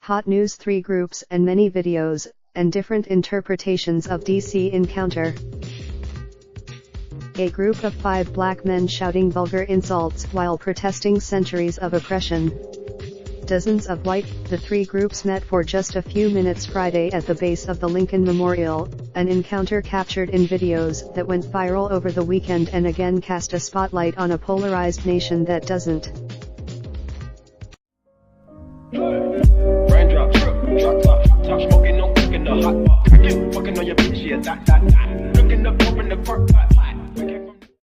hot news, 3 groups and many videos, and different interpretations of DC encounter. A group of 5 black men shouting vulgar insults while protesting centuries of oppression. Dozens of white. The 3 groups met for just a few minutes Friday at the base of the Lincoln Memorial, an encounter captured in videos that went viral over the weekend and again cast a spotlight on a polarized nation that doesn't. Raindrop, drop top smoking, no cooking the hot pot. Fucking on your bitch, yeah, that. Looking up, open the park pot.